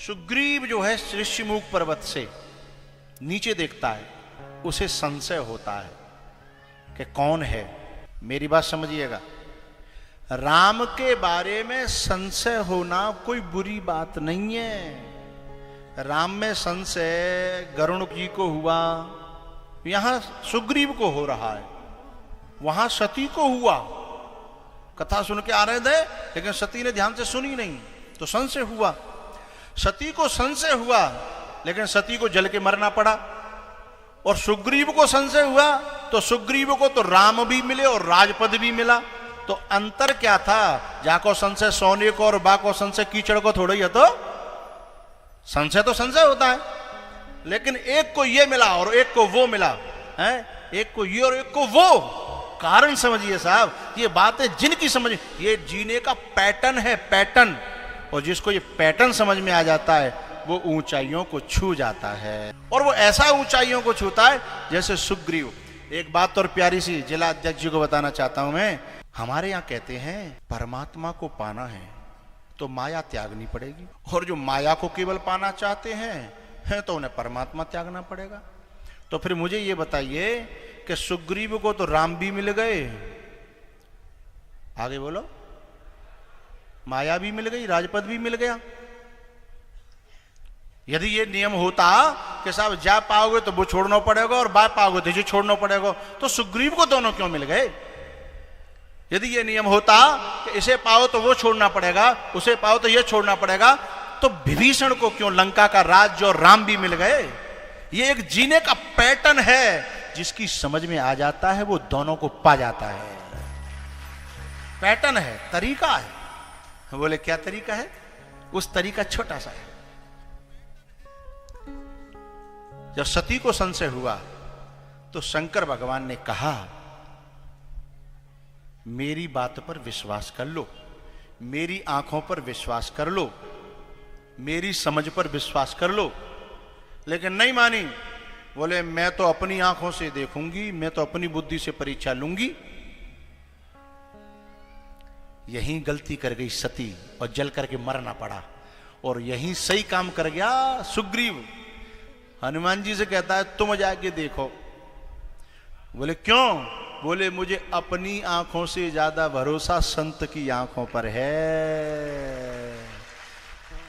सुग्रीव जो है ऋषिमुख पर्वत से नीचे देखता है, उसे संशय होता है कि कौन है। मेरी बात समझिएगा, राम के बारे में संशय होना कोई बुरी बात नहीं है। राम में संशय गरुड़ जी को हुआ, यहां सुग्रीव को हो रहा है, वहां सती को हुआ। कथा सुन के आ रहे थे लेकिन सती ने ध्यान से सुनी नहीं तो संशय हुआ। सती को संशय हुआ लेकिन सती को जल के मरना पड़ा। और सुग्रीव को संशय हुआ तो सुग्रीव को तो राम भी मिले और राजपद भी मिला। तो अंतर क्या था? जाको संशय सोने को और बाको संशय कीचड़ को थोड़ा ही है। तो संशय होता है, लेकिन एक को ये मिला और एक को वो मिला है, एक को ये और एक को वो। कारण समझिए साहब, ये बातें जिनकी समझ, ये जीने का पैटर्न है, पैटर्न। और जिसको ये पैटर्न समझ में आ जाता है वो ऊंचाइयों को छू जाता है, और वो ऐसा ऊंचाइयों को छूता है जैसे सुग्रीव। एक बात और प्यारी सी जिला अध्यक्ष जी को बताना चाहता हूं मैं। हमारे यहाँ कहते हैं परमात्मा को पाना है तो माया त्यागनी पड़ेगी, और जो माया को केवल पाना चाहते हैं तो उन्हें परमात्मा त्यागना पड़ेगा। तो फिर मुझे ये बताइए कि सुग्रीव को तो राम भी मिल गए, आगे बोलो, माया भी मिल गई, राजपद भी मिल गया। यदि ये नियम होता कि साहब जा पाओगे तो वो छोड़ना पड़ेगा और बा पाओगे तो ये छोड़ना पड़ेगा, तो सुग्रीव को दोनों क्यों मिल गए? यदि ये नियम होता कि इसे पाओ तो वो छोड़ना पड़ेगा, उसे पाओ तो ये छोड़ना पड़ेगा, तो विभीषण को क्यों लंका का राज्य और राम भी मिल गए? ये एक जीने का पैटर्न है, जिसकी समझ में आ जाता है वो दोनों को पा जाता है। पैटर्न है, तरीका है। बोले क्या तरीका है? उस तरीका छोटा सा है। जब सती को संशय हुआ तो शंकर भगवान ने कहा मेरी बात पर विश्वास कर लो, मेरी आंखों पर विश्वास कर लो, मेरी समझ पर विश्वास कर लो। लेकिन नहीं मानी। बोले मैं तो अपनी आंखों से देखूंगी, मैं तो अपनी बुद्धि से परीक्षा लूंगी। यहीं गलती कर गई सती और जल करके मरना पड़ा, और यहीं सही काम कर गया सुग्रीव। हनुमान जी से कहता है तुम जाके देखो। बोले क्यों? बोले मुझे अपनी आंखों से ज्यादा भरोसा संत की आंखों पर है,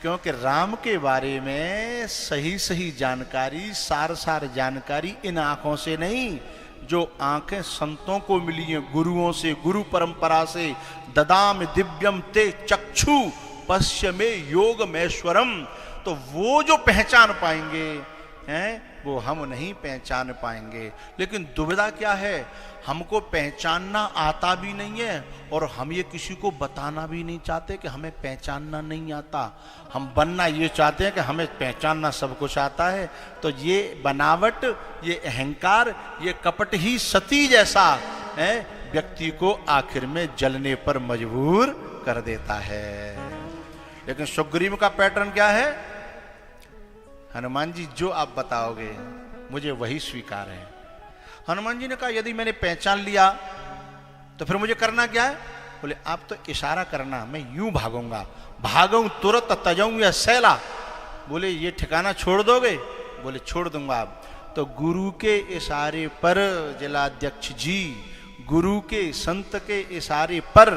क्योंकि राम के बारे में सही सही जानकारी, सार सार जानकारी इन आंखों से नहीं, जो आंखें संतों को मिली हैं गुरुओं से, गुरु परंपरा से। ददाम दिव्यम ते चक्षु पश्य में योगमेश्वरम। तो वो जो पहचान पाएंगे हैं वो हम नहीं पहचान पाएंगे। लेकिन दुविधा क्या है? हमको पहचानना आता भी नहीं है और हम ये किसी को बताना भी नहीं चाहते कि हमें पहचानना नहीं आता। हम बनना ये चाहते हैं कि हमें पहचानना सब कुछ आता है। तो ये बनावट, ये अहंकार, ये कपट ही सती जैसा है, व्यक्ति को आखिर में जलने पर मजबूर कर देता है। लेकिन सुग्रीव का पैटर्न क्या है? हनुमान जी जो आप बताओगे मुझे वही स्वीकार है। हनुमान जी ने कहा यदि मैंने पहचान लिया तो फिर मुझे करना क्या है? बोले आप तो इशारा करना, मैं यूं भागूंगा, भागूं तुरंत तजाऊं या सैला। बोले ये ठिकाना छोड़ दोगे? बोले छोड़ दूंगा। तो गुरु के इशारे पर जिलाध्यक्ष जी, गुरु के संत के इशारे पर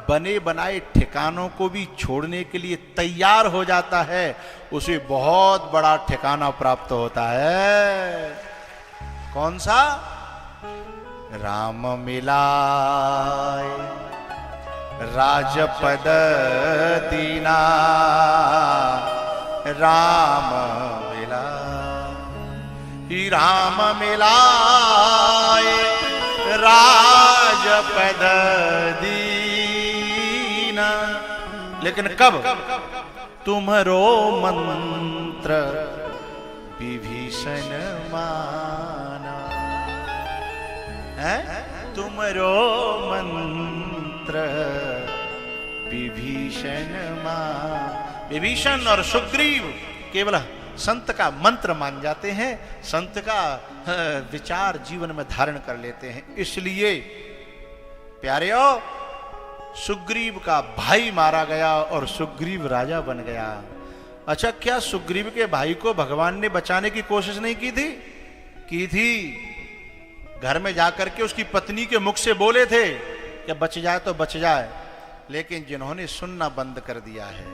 बने बनाए ठिकानों को भी छोड़ने के लिए तैयार हो जाता है, उसे बहुत बड़ा ठिकाना प्राप्त होता है। कौन सा? राम मिलाए राजपद दीना, राम मिलाए, राम मिलाए राजपद दीना। लेकिन कब? तुम्हारो मंत्र विभीषण माना है, तुम्हारो मंत्र विभीषण मान। विभीषण और सुग्रीव केवल संत का मंत्र मान जाते हैं, संत का विचार जीवन में धारण कर लेते हैं। इसलिए प्यारेओ, सुग्रीव का भाई मारा गया और सुग्रीव राजा बन गया। अच्छा, क्या सुग्रीव के भाई को भगवान ने बचाने की कोशिश नहीं की थी? की थी। घर में जाकर के उसकी पत्नी के मुख से बोले थे कि बच जाए तो बच जाए, लेकिन जिन्होंने सुनना बंद कर दिया है,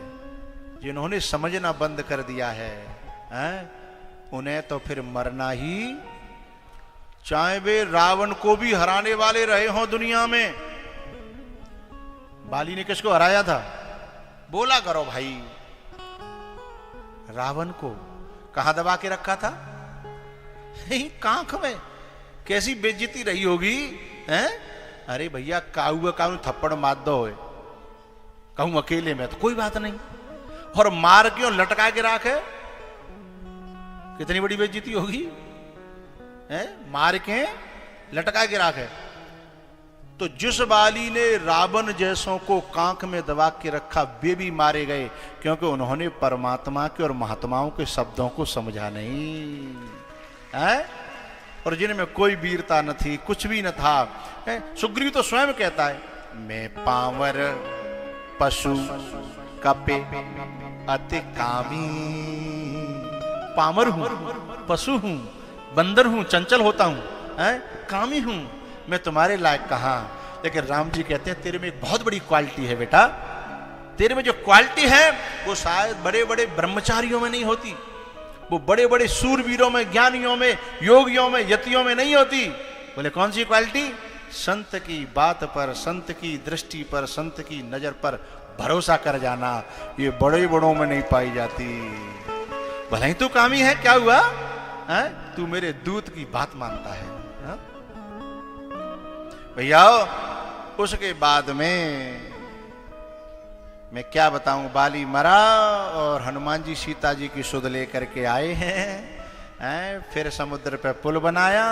जिन्होंने समझना बंद कर दिया है, उन्हें तो फिर मरना ही, चाहे वे रावण को भी हराने वाले रहे हों दुनिया में। बाली ने किसको हराया था? बोला करो भाई। रावण को कहां दबा के रखा था? कांख में। कैसी बेइज्जती रही होगी, हैं? अरे भैया, काऊ काऊ थप्पड़ मार दो, कहूं अकेले में तो कोई बात नहीं, और मार क्यों लटका के रखे, कितनी बड़ी बेइज्जती होगी, हैं? मार के लटका के रखे। तो जिस बाली ने रावण जैसों को कांख में दबा के रखा, वे भी मारे गए, क्योंकि उन्होंने परमात्मा के और महात्माओं के शब्दों को समझा नहीं है, और जिनमें कोई वीरता न थी, कुछ भी न था। सुग्रीव तो स्वयं कहता है, मैं पावर पशु कपे अति कामी, पामर हूं, पशु हूं, बंदर हूं, चंचल होता हूं, कामी हूं, मैं तुम्हारे लायक कहां। लेकिन राम जी कहते हैं, तेरे में एक बहुत बड़ी क्वालिटी है बेटा, तेरे में जो क्वालिटी है वो शायद बड़े बड़े ब्रह्मचारियों में नहीं होती, वो बड़े बड़े सूरवीरों में, ज्ञानियों में, योगियों में, यतियों में नहीं होती। बोले कौन सी क्वालिटी? संत की बात पर, संत की दृष्टि पर, संत की नजर पर भरोसा कर जाना, ये बड़े बड़ों में नहीं पाई जाती। भले ही तू कामी है, क्या हुआ, तू मेरे दूत की बात मानता है। भैया उसके बाद में मैं क्या बताऊं, बाली मरा और हनुमान जी सीता जी की सुध लेकर के आए हैं, फिर समुद्र पे पुल बनाया,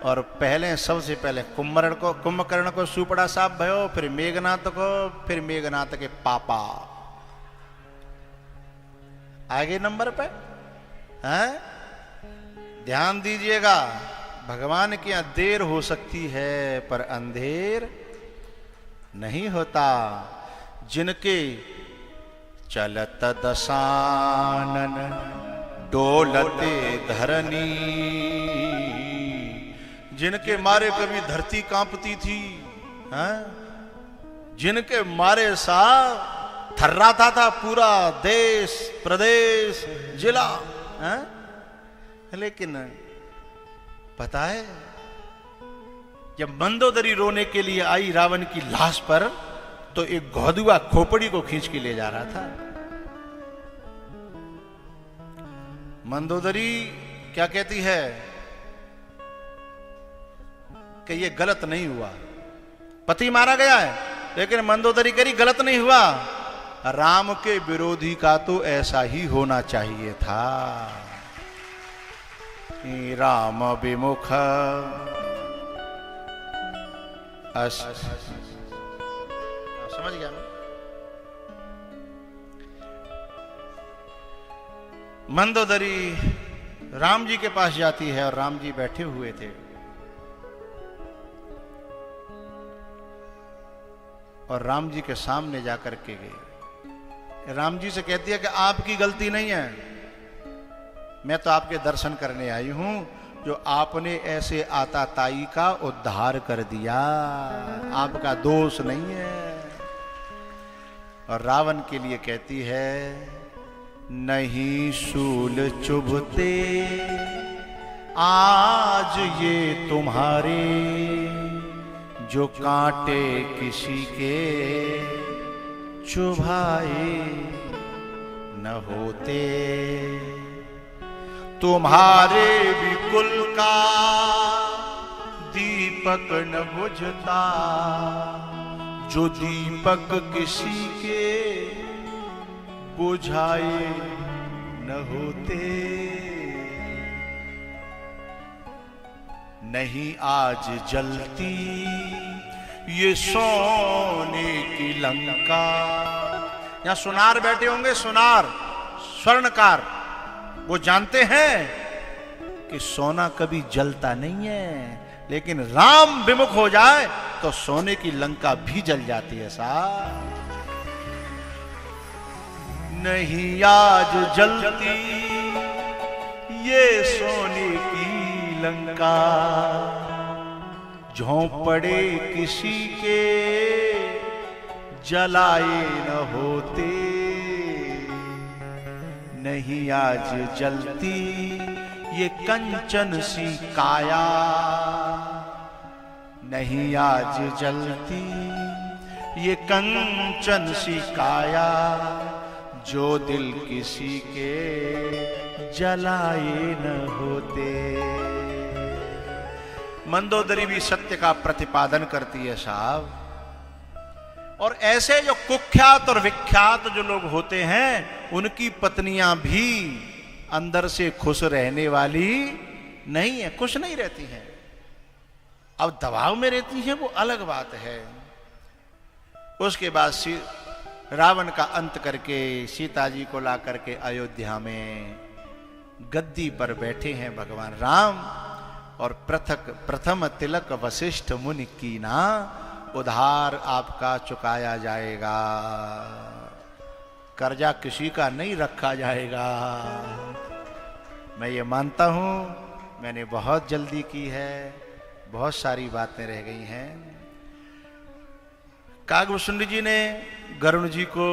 और पहले सबसे पहले कुंभकर्ण को सुपड़ा साफ भयो, फिर मेघनाथ को, फिर मेघनाथ के पापा आगे नंबर पे। ध्यान दीजिएगा, भगवान के यहां देर हो सकती है पर अंधेर नहीं होता। जिनके चलत दशानन डोलते धरनी, जिनके मारे कभी धरती कांपती थी, जिनके मारे सा थर्राता था पूरा देश प्रदेश जिला, लेकिन पता है जब मंदोदरी रोने के लिए आई रावण की लाश पर, तो एक गौदुआ खोपड़ी को खींच के ले जा रहा था। मंदोदरी क्या कहती है कि ये गलत नहीं हुआ, पति मारा गया है, लेकिन मंदोदरी करी गलत नहीं हुआ, राम के विरोधी का तो ऐसा ही होना चाहिए था। राम विमुख समझ गया मैं। मंदोदरी राम जी के पास जाती है, और राम जी बैठे हुए थे, और राम जी के सामने जाकर के गई। राम जी से कहती है कि आपकी गलती नहीं है, मैं तो आपके दर्शन करने आई हूं, जो आपने ऐसे आताताई का उद्धार कर दिया, आपका दोष नहीं है। और रावण के लिए कहती है, नहीं शूल चुभते आज ये तुम्हारे, जो कांटे किसी के चुभाए न होते, तुम्हारे भी कुल का दीपक न बुझता, जो दीपक किसी के बुझाए न होते। नहीं आज जलती ये सोने की लंका। यहां सुनार बैठे होंगे, सुनार स्वर्णकार, वो जानते हैं कि सोना कभी जलता नहीं है, लेकिन राम विमुख हो जाए तो सोने की लंका भी जल जाती है साहब। नहीं आज जलती ये सोने की लंका, झोंपड़े किसी के जलाए न होते। नहीं आज जलती ये कंचन सी काया, नहीं आज जलती ये कंचन सी काया, जो दिल किसी के जलाए न होते। मंदोदरी भी सत्य का प्रतिपादन करती है साहब। और ऐसे जो कुख्यात और विख्यात जो लोग होते हैं, उनकी पत्नियां भी अंदर से खुश रहने वाली नहीं है, खुश नहीं रहती हैं। अब दबाव में रहती हैं वो अलग बात है। उसके बाद रावण का अंत करके सीता जी को ला करके अयोध्या में गद्दी पर बैठे हैं भगवान राम। और प्रथम तिलक वशिष्ठ मुनि की ना, उधार आपका चुकाया जाएगा, कर्जा किसी का नहीं रखा जाएगा। मैं ये मानता हूं मैंने बहुत जल्दी की है, बहुत सारी बातें रह गई हैं। काकभूषुंड जी ने गरुण जी को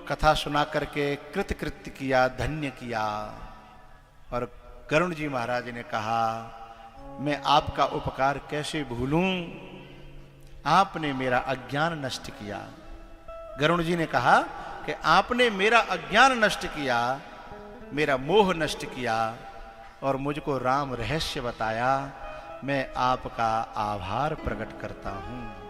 कथा सुना करके कृतकृत्य किया, धन्य किया। और गरुण जी महाराज ने कहा, मैं आपका उपकार कैसे भूलूं, आपने मेरा अज्ञान नष्ट किया। गरुण जी ने कहा कि आपने मेरा अज्ञान नष्ट किया, मेरा मोह नष्ट किया और मुझको राम रहस्य बताया। मैं आपका आभार प्रकट करता हूं।